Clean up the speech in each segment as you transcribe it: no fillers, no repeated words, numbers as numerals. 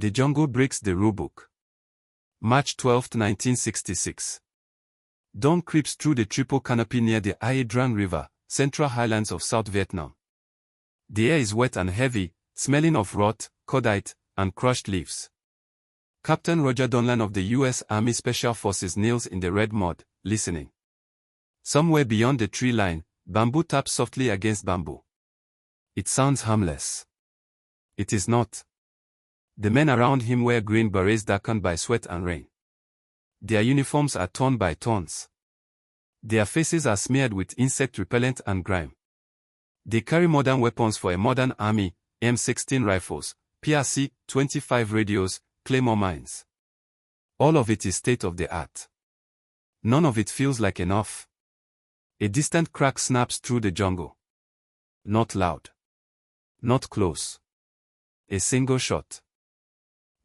The jungle breaks the rulebook. March 12, 1966. Dawn creeps through the triple canopy near the Ai Drang River, Central Highlands of South Vietnam. The air is wet and heavy, smelling of rot, cordite, and crushed leaves. Captain Roger Donlan of the U.S. Army Special Forces kneels in the red mud, listening. Somewhere beyond the tree line, bamboo taps softly against bamboo. It sounds harmless. It is not. The men around him wear green berets darkened by sweat and rain. Their uniforms are torn by thorns. Their faces are smeared with insect repellent and grime. They carry modern weapons for a modern army, M16 rifles, PRC-25 radios, Claymore mines. All of it is state-of-the-art. None of it feels like enough. A distant crack snaps through the jungle. Not loud. Not close. A single shot.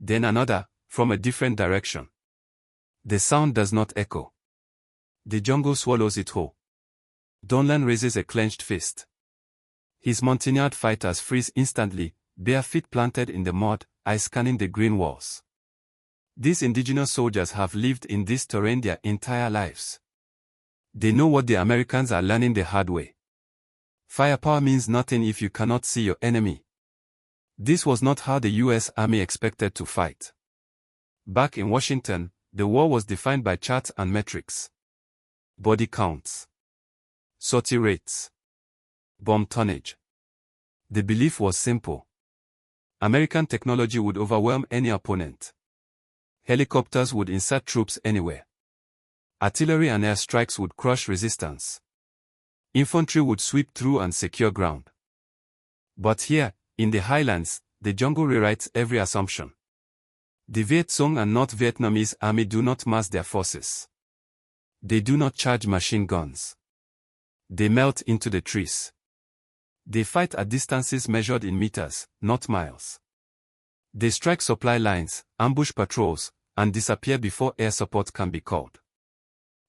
Then another, from a different direction. The sound does not echo. The jungle swallows it whole. Donlan raises a clenched fist. His Montagnard fighters freeze instantly, bare feet planted in the mud, eyes scanning the green walls. These indigenous soldiers have lived in this terrain their entire lives. They know what the Americans are learning the hard way. Firepower means nothing if you cannot see your enemy. This was not how the U.S. Army expected to fight. Back in Washington, the war was defined by charts and metrics. Body counts. Sortie rates. Bomb tonnage. The belief was simple. American technology would overwhelm any opponent. Helicopters would insert troops anywhere. Artillery and air strikes would crush resistance. Infantry would sweep through and secure ground. But here, in the highlands, the jungle rewrites every assumption. The Viet Cong and North Vietnamese army do not mass their forces. They do not charge machine guns. They melt into the trees. They fight at distances measured in meters, not miles. They strike supply lines, ambush patrols, and disappear before air support can be called.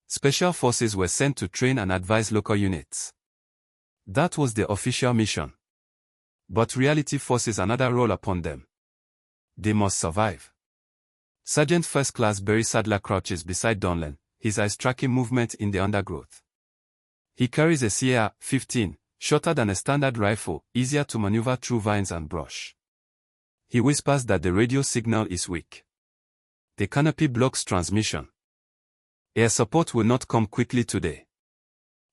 Special forces were sent to train and advise local units. That was the official mission. But reality forces another role upon them. They must survive. Sergeant First Class Barry Sadler crouches beside Donlan, his eyes tracking movement in the undergrowth. He carries a CR-15, shorter than a standard rifle, easier to maneuver through vines and brush. He whispers that the radio signal is weak. The canopy blocks transmission. Air support will not come quickly today.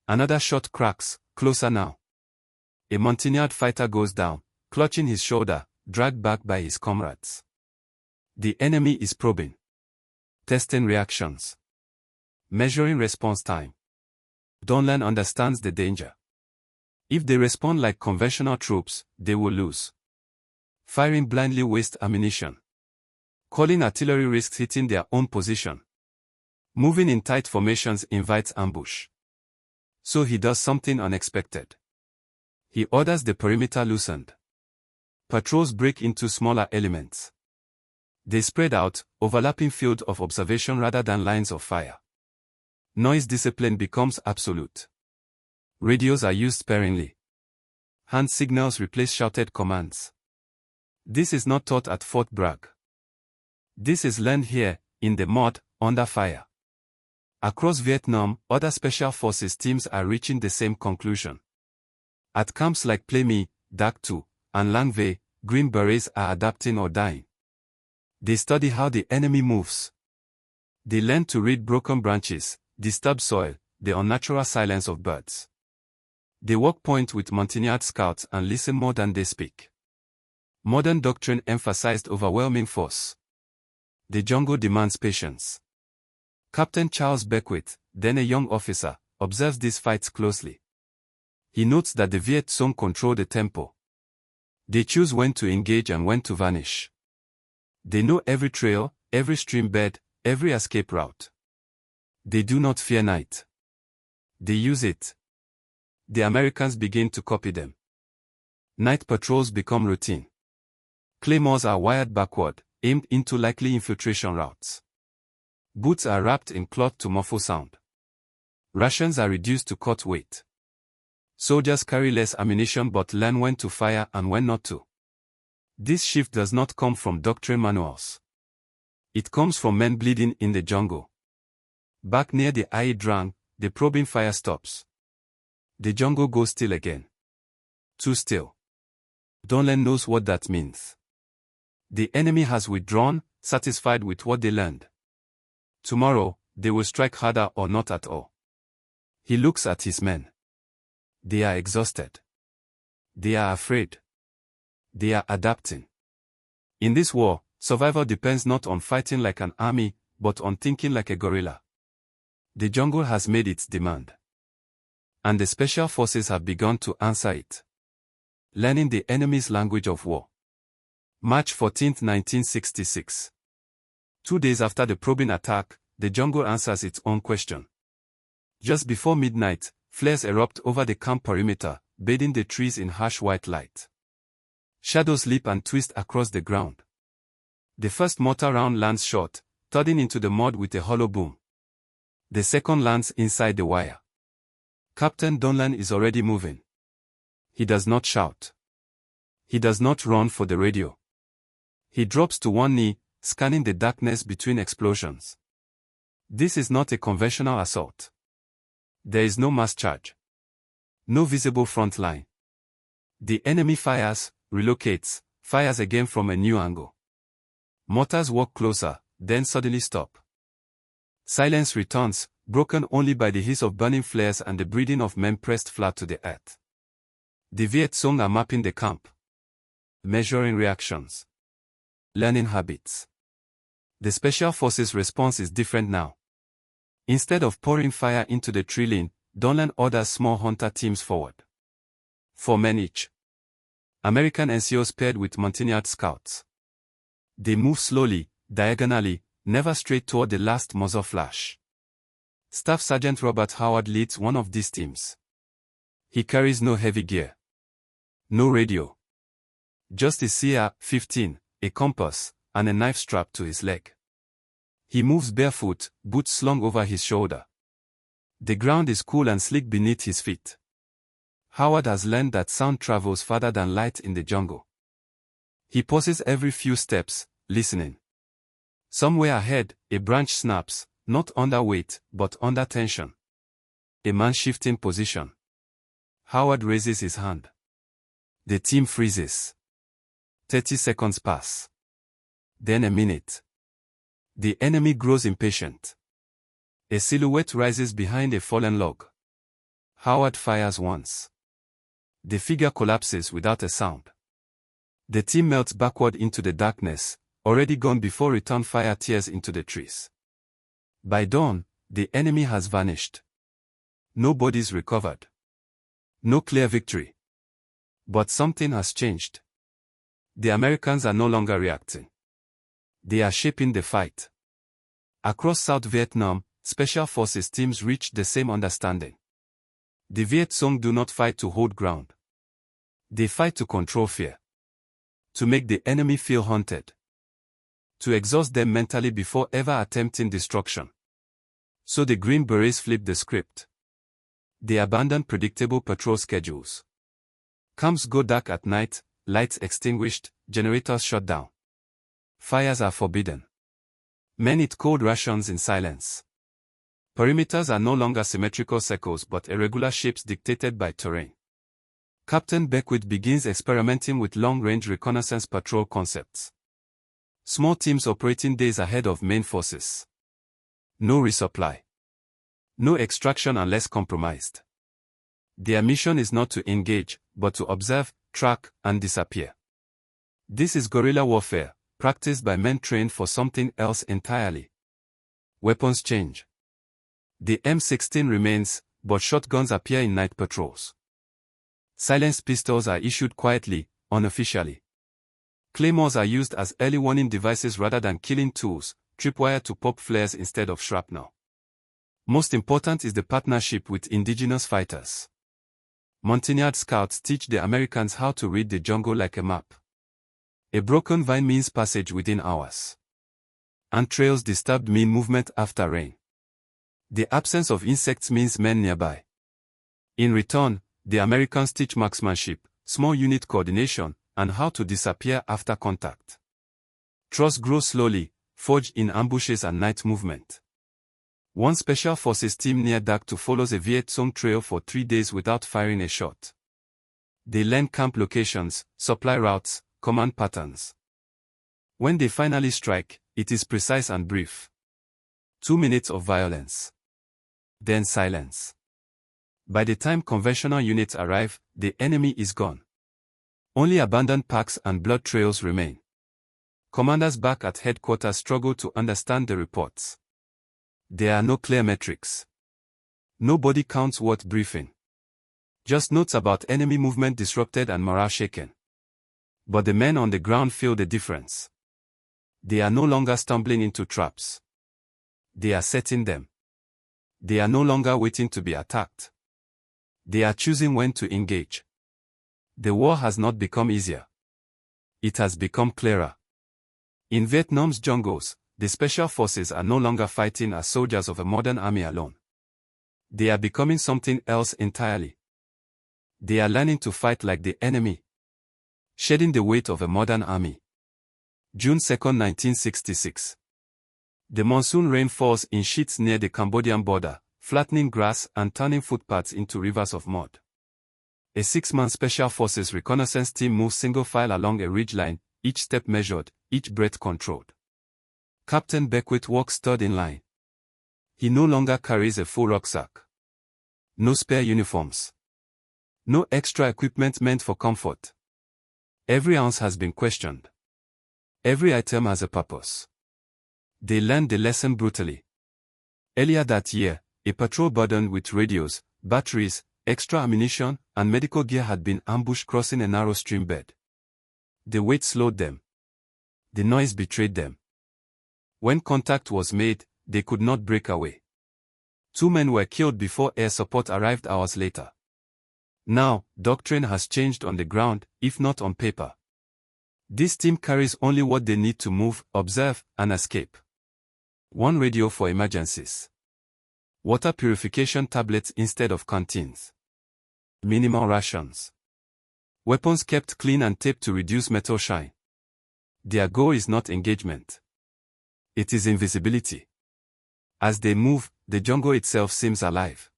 Another shot cracks, closer now. A Montagnard fighter goes down, clutching his shoulder, dragged back by his comrades. The enemy is probing. Testing reactions. Measuring response time. Donlan understands the danger. If they respond like conventional troops, they will lose. Firing blindly wastes ammunition. Calling artillery risks hitting their own position. Moving in tight formations invites ambush. So he does something unexpected. He orders the perimeter loosened. Patrols break into smaller elements. They spread out, overlapping field of observation rather than lines of fire. Noise discipline becomes absolute. Radios are used sparingly. Hand signals replace shouted commands. This is not taught at Fort Bragg. This is learned here, in the mud, under fire. Across Vietnam, other special forces teams are reaching the same conclusion. At camps like Plei My, Dak Tu, and Lang Vei, Green Berets are adapting or dying. They study how the enemy moves. They learn to read broken branches, disturbed soil, the unnatural silence of birds. They walk point with Montagnard scouts and listen more than they speak. Modern doctrine emphasized overwhelming force. The jungle demands patience. Captain Charles Beckwith, then a young officer, observes these fights closely. He notes that the Viet Cong control the tempo. They choose when to engage and when to vanish. They know every trail, every stream bed, every escape route. They do not fear night. They use it. The Americans begin to copy them. Night patrols become routine. Claymores are wired backward, aimed into likely infiltration routes. Boots are wrapped in cloth to muffle sound. Rations are reduced to cut weight. Soldiers carry less ammunition but learn when to fire and when not to. This shift does not come from doctrine manuals. It comes from men bleeding in the jungle. Back near the Ai Drang, the probing fire stops. The jungle goes still again. Too still. Donlan knows what that means. The enemy has withdrawn, satisfied with what they learned. Tomorrow, they will strike harder or not at all. He looks at his men. They are exhausted. They are afraid. They are adapting. In this war, survival depends not on fighting like an army, but on thinking like a guerrilla. The jungle has made its demand. And the special forces have begun to answer it. Learning the enemy's language of war. March 14, 1966. 2 days after the probing attack, the jungle answers its own question. Just before midnight, flares erupt over the camp perimeter, bathing the trees in harsh white light. Shadows leap and twist across the ground. The first mortar round lands short, thudding into the mud with a hollow boom. The second lands inside the wire. Captain Donlan is already moving. He does not shout. He does not run for the radio. He drops to one knee, scanning the darkness between explosions. This is not a conventional assault. There is no mass charge. No visible front line. The enemy fires, relocates, fires again from a new angle. Mortars walk closer, then suddenly stop. Silence returns, broken only by the hiss of burning flares and the breathing of men pressed flat to the earth. The Viet Cong are mapping the camp. Measuring reactions. Learning habits. The Special Forces response is different now. Instead of pouring fire into the tree line, Donlan orders small hunter teams forward. 4 men each. American NCOs paired with Montagnard scouts. They move slowly, diagonally, never straight toward the last muzzle flash. Staff Sergeant Robert Howard leads one of these teams. He carries no heavy gear. No radio. Just a CR-15, a compass, and a knife strapped to his leg. He moves barefoot, boots slung over his shoulder. The ground is cool and slick beneath his feet. Howard has learned that sound travels farther than light in the jungle. He pauses every few steps, listening. Somewhere ahead, a branch snaps, not under weight, but under tension. A man shifting position. Howard raises his hand. The team freezes. 30 seconds pass. Then a minute. The enemy grows impatient. A silhouette rises behind a fallen log. Howard fires once. The figure collapses without a sound. The team melts backward into the darkness, already gone before return fire tears into the trees. By dawn, the enemy has vanished. No bodies recovered. No clear victory. But something has changed. The Americans are no longer reacting. They are shaping the fight. Across South Vietnam, Special Forces teams reached the same understanding. The Viet Cong do not fight to hold ground. They fight to control fear. To make the enemy feel haunted. To exhaust them mentally before ever attempting destruction. So the Green Berets flip the script. They abandon predictable patrol schedules. Camps go dark at night, lights extinguished, generators shut down. Fires are forbidden. Men eat cold rations in silence. Perimeters are no longer symmetrical circles but irregular shapes dictated by terrain. Captain Beckwith begins experimenting with long-range reconnaissance patrol concepts. Small teams operating days ahead of main forces. No resupply. No extraction unless compromised. Their mission is not to engage, but to observe, track, and disappear. This is guerrilla warfare, practiced by men trained for something else entirely. Weapons change. The M16 remains, but shotguns appear in night patrols. Silenced pistols are issued quietly, unofficially. Claymores are used as early warning devices rather than killing tools, tripwire to pop flares instead of shrapnel. Most important is the partnership with indigenous fighters. Montagnard scouts teach the Americans how to read the jungle like a map. A broken vine means passage within hours. Ant trails disturbed mean movement after rain. The absence of insects means men nearby. In return, the Americans teach marksmanship, small unit coordination, and how to disappear after contact. Trust grows slowly, forged in ambushes and night movement. One special forces team near dark to follows a Viet Cong trail for 3 days without firing a shot. They learn camp locations, supply routes, command patterns. When they finally strike, it is precise and brief. 2 minutes of violence. Then silence. By the time conventional units arrive, the enemy is gone. Only abandoned packs and blood trails remain. Commanders back at headquarters struggle to understand the reports. There are no clear metrics. No body counts worth briefing. Just notes about enemy movement disrupted and morale shaken. But the men on the ground feel the difference. They are no longer stumbling into traps. They are setting them. They are no longer waiting to be attacked. They are choosing when to engage. The war has not become easier. It has become clearer. In Vietnam's jungles, the special forces are no longer fighting as soldiers of a modern army alone. They are becoming something else entirely. They are learning to fight like the enemy, shedding the weight of a modern army. June 2, 1966. The monsoon rain falls in sheets near the Cambodian border, flattening grass and turning footpaths into rivers of mud. A 6-man Special Forces reconnaissance team moves single file along a ridgeline, each step measured, each breath controlled. Captain Beckwith walks third in line. He no longer carries a full rucksack. No spare uniforms. No extra equipment meant for comfort. Every ounce has been questioned. Every item has a purpose. They learned the lesson brutally. Earlier that year, a patrol burdened with radios, batteries, extra ammunition, and medical gear had been ambushed crossing a narrow stream bed. The weight slowed them. The noise betrayed them. When contact was made, they could not break away. 2 men were killed before air support arrived hours later. Now, doctrine has changed on the ground, if not on paper. This team carries only what they need to move, observe, and escape. 1 radio for emergencies. Water purification tablets instead of canteens. Minimal rations. Weapons kept clean and taped to reduce metal shine. Their goal is not engagement. It is invisibility. As they move, the jungle itself seems alive.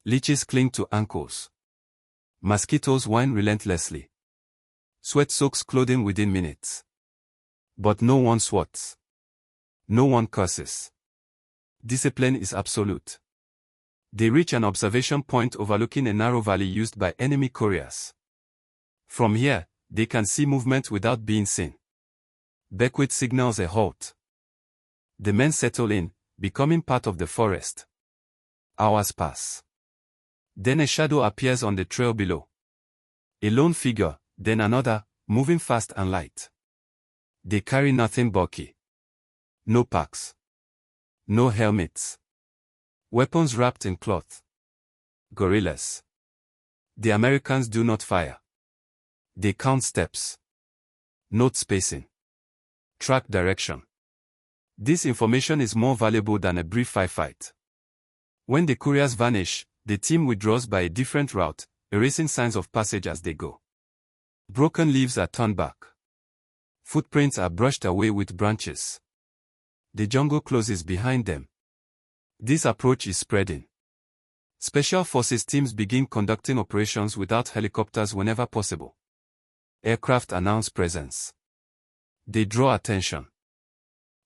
Leeches cling to ankles. Mosquitoes whine relentlessly. Sweat soaks clothing within minutes. But no one swats. No one curses. Discipline is absolute. They reach an observation point overlooking a narrow valley used by enemy couriers. From here, they can see movement without being seen. Beckwith signals a halt. The men settle in, becoming part of the forest. Hours pass. Then a shadow appears on the trail below. A lone figure, then another, moving fast and light. They carry nothing bulky. No packs. No helmets. Weapons wrapped in cloth. Guerrillas. The Americans do not fire. They count steps. Note spacing. Track direction. This information is more valuable than a brief firefight. When the couriers vanish, the team withdraws by a different route, erasing signs of passage as they go. Broken leaves are turned back. Footprints are brushed away with branches. The jungle closes behind them. This approach is spreading. Special Forces teams begin conducting operations without helicopters whenever possible. Aircraft announce presence. They draw attention.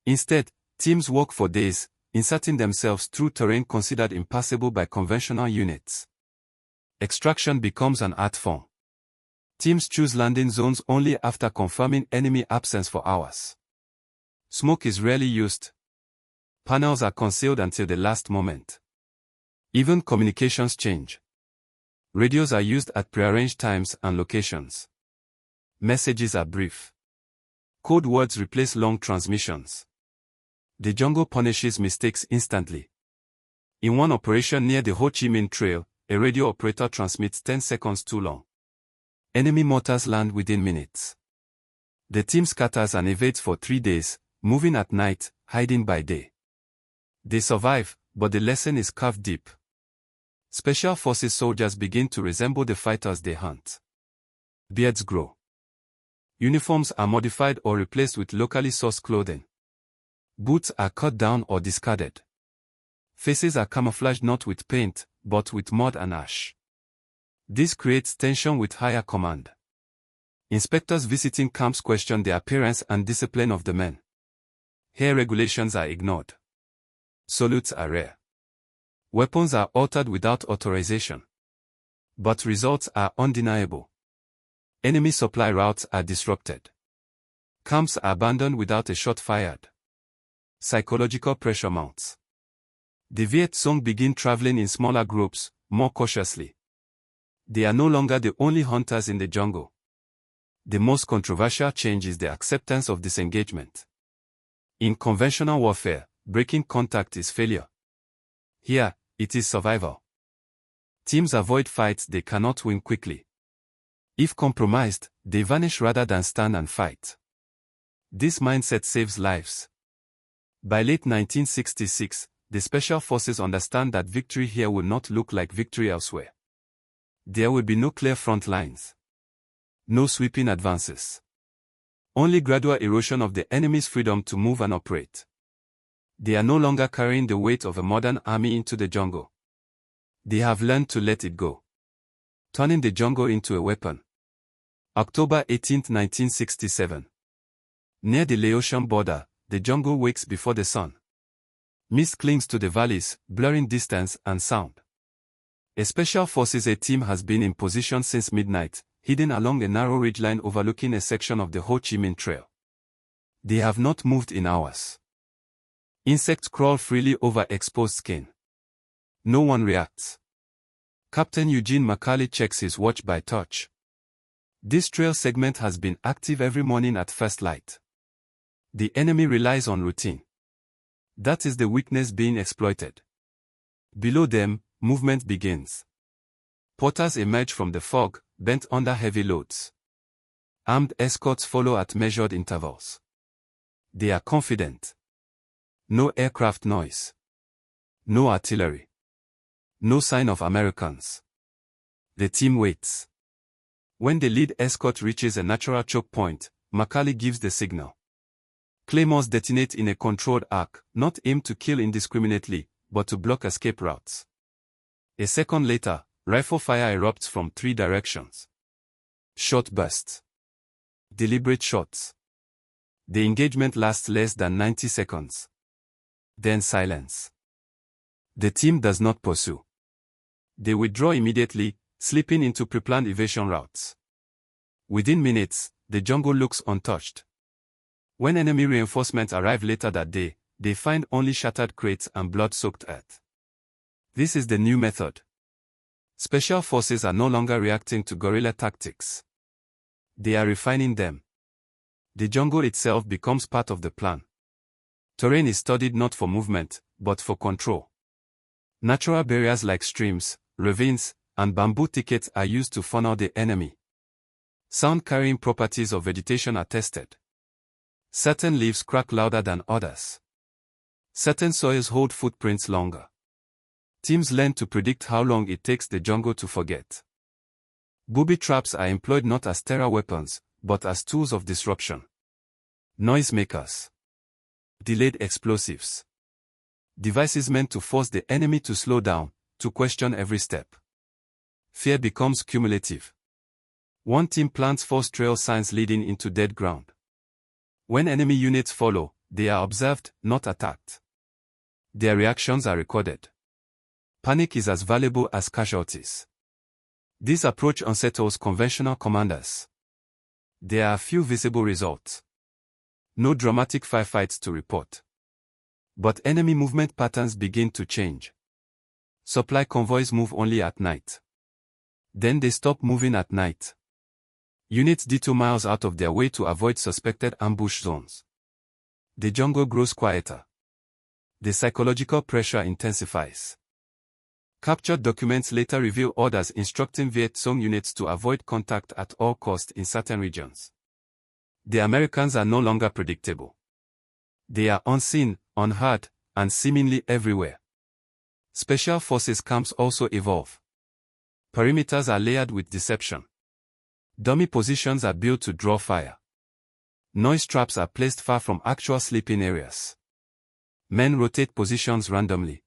Instead, teams walk for days, inserting themselves through terrain considered impassable by conventional units. Extraction becomes an art form. Teams choose landing zones only after confirming enemy absence for hours. Smoke is rarely used. Panels are concealed until the last moment. Even communications change. Radios are used at prearranged times and locations. Messages are brief. Code words replace long transmissions. The jungle punishes mistakes instantly. In one operation near the Ho Chi Minh Trail, a radio operator transmits 10 seconds too long. Enemy mortars land within minutes. The team scatters and evades for 3 days, moving at night, hiding by day. They survive, but the lesson is carved deep. Special Forces soldiers begin to resemble the fighters they hunt. Beards grow. Uniforms are modified or replaced with locally sourced clothing. Boots are cut down or discarded. Faces are camouflaged not with paint, but with mud and ash. This creates tension with higher command. Inspectors visiting camps question the appearance and discipline of the men. Hair regulations are ignored. Salutes are rare. Weapons are altered without authorization. But results are undeniable. Enemy supply routes are disrupted. Camps are abandoned without a shot fired. Psychological pressure mounts. The Viet Cong begin traveling in smaller groups, more cautiously. They are no longer the only hunters in the jungle. The most controversial change is the acceptance of disengagement. In conventional warfare, breaking contact is failure. Here, it is survival. Teams avoid fights they cannot win quickly. If compromised, they vanish rather than stand and fight. This mindset saves lives. By late 1966, the Special Forces understand that victory here will not look like victory elsewhere. There will be no clear front lines. No sweeping advances. Only gradual erosion of the enemy's freedom to move and operate. They are no longer carrying the weight of a modern army into the jungle. They have learned to let it go. Turning the jungle into a weapon. October 18, 1967. Near the Laotian border, the jungle wakes before the sun. Mist clings to the valleys, blurring distance and sound. A Special Forces A team has been in position since midnight, hidden along a narrow ridgeline overlooking a section of the Ho Chi Minh Trail. They have not moved in hours. Insects crawl freely over exposed skin. No one reacts. Captain Eugene McCarley checks his watch by touch. This trail segment has been active every morning at first light. The enemy relies on routine. That is the weakness being exploited. Below them, movement begins. Porters emerge from the fog, bent under heavy loads. Armed escorts follow at measured intervals. They are confident. No aircraft noise. No artillery. No sign of Americans. The team waits. When the lead escort reaches a natural choke point, McCarley gives the signal. Claymores detonate in a controlled arc, not aimed to kill indiscriminately, but to block escape routes. A second later, rifle fire erupts from 3 directions. Short bursts. Deliberate shots. The engagement lasts less than 90 seconds. Then silence. The team does not pursue. They withdraw immediately, slipping into preplanned evasion routes. Within minutes, the jungle looks untouched. When enemy reinforcements arrive later that day, they find only shattered crates and blood-soaked earth. This is the new method. Special Forces are no longer reacting to guerrilla tactics. They are refining them. The jungle itself becomes part of the plan. Terrain is studied not for movement, but for control. Natural barriers like streams, ravines, and bamboo thickets are used to funnel the enemy. Sound-carrying properties of vegetation are tested. Certain leaves crack louder than others. Certain soils hold footprints longer. Teams learn to predict how long it takes the jungle to forget. Booby traps are employed not as terror weapons, but as tools of disruption. Noisemakers. Delayed explosives. Devices meant to force the enemy to slow down, to question every step. Fear becomes cumulative. One team plants false trail signs leading into dead ground. When enemy units follow, they are observed, not attacked. Their reactions are recorded. Panic is as valuable as casualties. This approach unsettles conventional commanders. There are few visible results. No dramatic firefights to report. But enemy movement patterns begin to change. Supply convoys move only at night. Then they stop moving at night. Units detour miles out of their way to avoid suspected ambush zones. The jungle grows quieter. The psychological pressure intensifies. Captured documents later reveal orders instructing Viet Cong units to avoid contact at all costs in certain regions. The Americans are no longer predictable. They are unseen, unheard, and seemingly everywhere. Special Forces camps also evolve. Perimeters are layered with deception. Dummy positions are built to draw fire. Noise traps are placed far from actual sleeping areas. Men rotate positions randomly.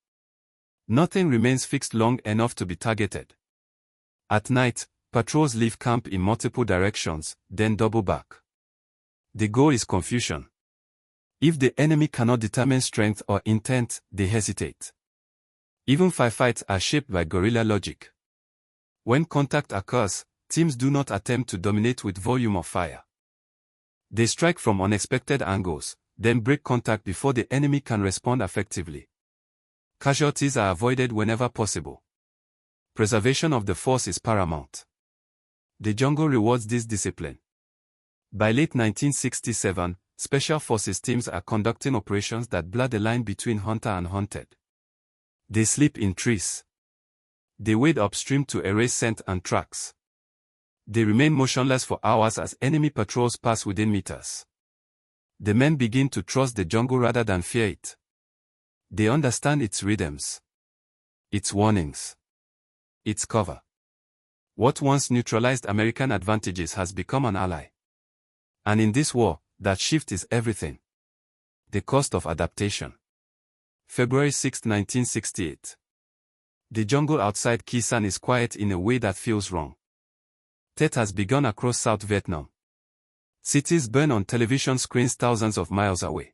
Nothing remains fixed long enough to be targeted. At night, patrols leave camp in multiple directions, then double back. The goal is confusion. If the enemy cannot determine strength or intent, they hesitate. Even firefights are shaped by guerrilla logic. When contact occurs, teams do not attempt to dominate with volume of fire. They strike from unexpected angles, then break contact before the enemy can respond effectively. Casualties are avoided whenever possible. Preservation of the force is paramount. The jungle rewards this discipline. By late 1967, Special Forces teams are conducting operations that blur the line between hunter and hunted. They sleep in trees. They wade upstream to erase scent and tracks. They remain motionless for hours as enemy patrols pass within meters. The men begin to trust the jungle rather than fear it. They understand its rhythms, its warnings, its cover. What once neutralized American advantages has become an ally. And in this war, that shift is everything. The cost of adaptation. February 6, 1968. The jungle outside Khe Sanh is quiet in a way that feels wrong. Tet has begun across South Vietnam. Cities burn on television screens thousands of miles away.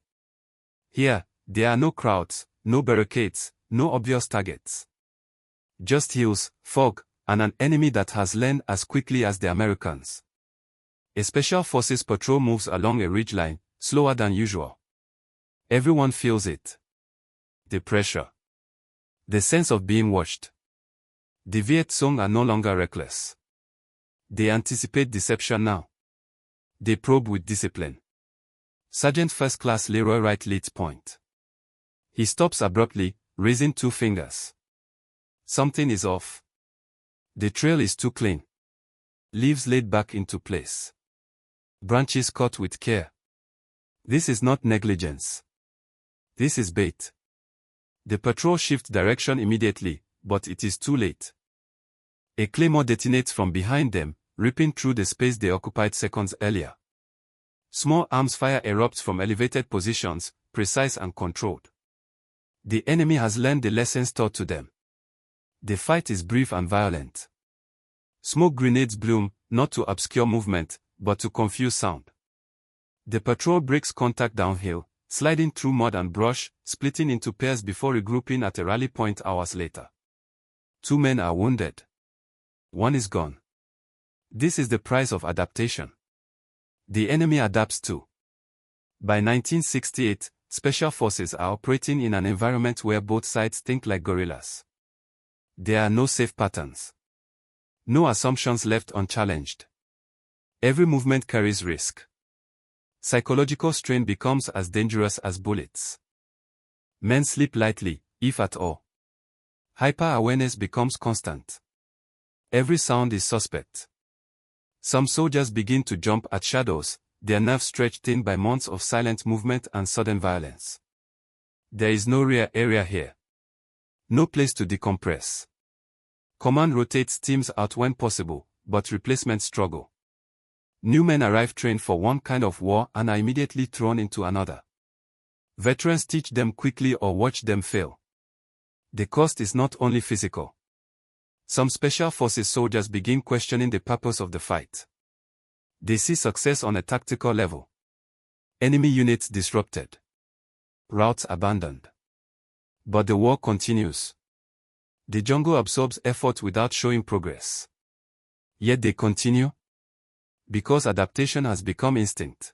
Here, there are no crowds, no barricades, no obvious targets. Just hills, fog, and an enemy that has learned as quickly as the Americans. A Special Forces patrol moves along a ridgeline, slower than usual. Everyone feels it. The pressure. The sense of being watched. The Viet Cong are no longer reckless. They anticipate deception now. They probe with discipline. Sergeant First Class Leroy Wright leads point. He stops abruptly, raising two fingers. Something is off. The trail is too clean. Leaves laid back into place. Branches cut with care. This is not negligence. This is bait. The patrol shifts direction immediately, but it is too late. A claymore detonates from behind them, ripping through the space they occupied seconds earlier. Small arms fire erupts from elevated positions, precise and controlled. The enemy has learned the lessons taught to them. The fight is brief and violent. Smoke grenades bloom, not to obscure movement, but to confuse sound. The patrol breaks contact downhill, sliding through mud and brush, splitting into pairs before regrouping at a rally point hours later. 2 men are wounded. 1 is gone. This is the price of adaptation. The enemy adapts too. By 1968, Special Forces are operating in an environment where both sides think like guerrillas. There are no safe patterns. No assumptions left unchallenged. Every movement carries risk. Psychological strain becomes as dangerous as bullets. Men sleep lightly, if at all. Hyper-awareness becomes constant. Every sound is suspect. Some soldiers begin to jump at shadows, their nerves stretched thin by months of silent movement and sudden violence. There is no rear area here. No place to decompress. Command rotates teams out when possible, but replacements struggle. New men arrive trained for one kind of war and are immediately thrown into another. Veterans teach them quickly or watch them fail. The cost is not only physical. Some Special Forces soldiers begin questioning the purpose of the fight. They see success on a tactical level. Enemy units disrupted. Routes abandoned. But the war continues. The jungle absorbs effort without showing progress. Yet they continue. Because adaptation has become instinct.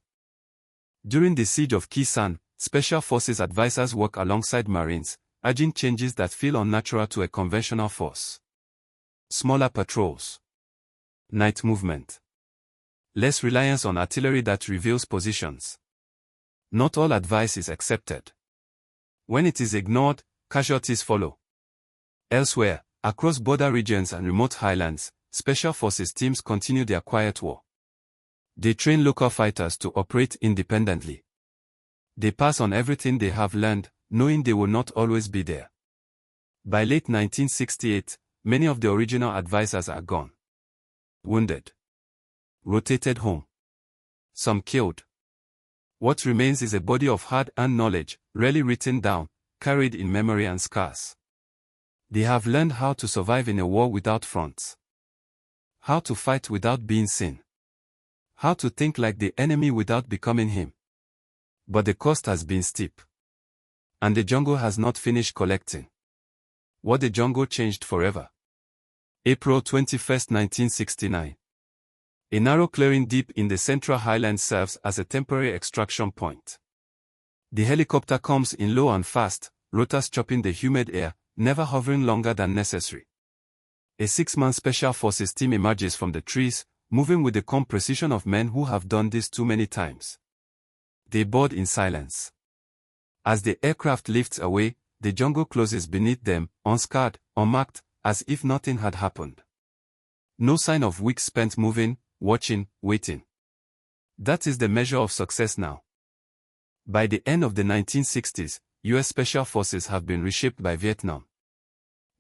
During the siege of Khe Sanh, Special Forces advisors work alongside Marines, urging changes that feel unnatural to a conventional force. Smaller patrols. Night movement. Less reliance on artillery that reveals positions. Not all advice is accepted. When it is ignored, casualties follow. Elsewhere, across border regions and remote highlands, Special Forces teams continue their quiet war. They train local fighters to operate independently. They pass on everything they have learned, knowing they will not always be there. By late 1968, many of the original advisors are gone. Wounded. Rotated home. Some killed. What remains is a body of hard-earned knowledge, rarely written down, carried in memory and scars. They have learned how to survive in a war without fronts. How to fight without being seen. How to think like the enemy without becoming him. But the cost has been steep. And the jungle has not finished collecting. What the jungle changed forever. April 21, 1969. A narrow clearing deep in the Central Highlands serves as a temporary extraction point. The helicopter comes in low and fast, rotors chopping the humid air, never hovering longer than necessary. A 6-man special forces team emerges from the trees, moving with the calm precision of men who have done this too many times. They board in silence. As the aircraft lifts away, the jungle closes beneath them, unscarred, unmarked, as if nothing had happened. No sign of weeks spent moving, watching, waiting. That is the measure of success now. By the end of the 1960s, U.S. Special Forces have been reshaped by Vietnam.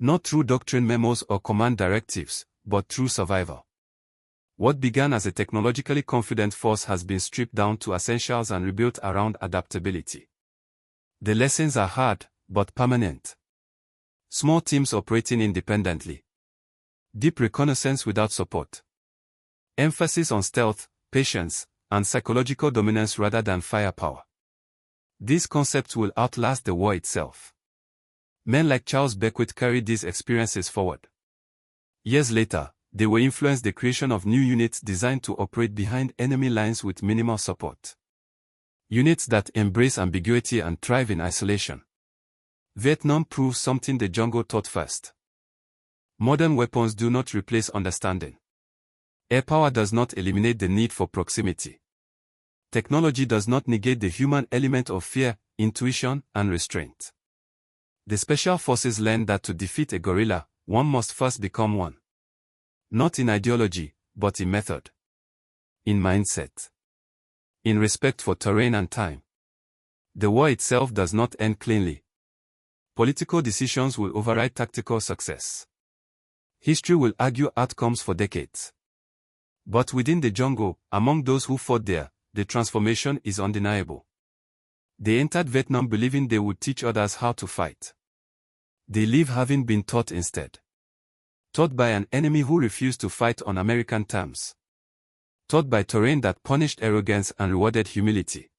Not through doctrine memos or command directives, but through survival. What began as a technologically confident force has been stripped down to essentials and rebuilt around adaptability. The lessons are hard, but permanent. Small teams operating independently. Deep reconnaissance without support. Emphasis on stealth, patience, and psychological dominance rather than firepower. These concepts will outlast the war itself. Men like Charles Beckwith carried these experiences forward. Years later, they will influence the creation of new units designed to operate behind enemy lines with minimal support. Units that embrace ambiguity and thrive in isolation. Vietnam proves something the jungle taught first. Modern weapons do not replace understanding. Air power does not eliminate the need for proximity. Technology does not negate the human element of fear, intuition, and restraint. The special forces learned that to defeat a guerrilla, one must first become one. Not in ideology, but in method. In mindset. In respect for terrain and time. The war itself does not end cleanly. Political decisions will override tactical success. History will argue outcomes for decades. But within the jungle, among those who fought there, the transformation is undeniable. They entered Vietnam believing they would teach others how to fight. They leave having been taught instead. Taught by an enemy who refused to fight on American terms. Taught by terrain that punished arrogance and rewarded humility.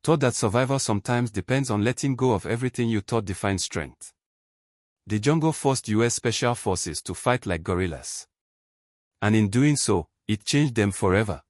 Taught that survival sometimes depends on letting go of everything you thought defined strength. The jungle forced U.S. Special Forces to fight like guerrillas. And in doing so, it changed them forever.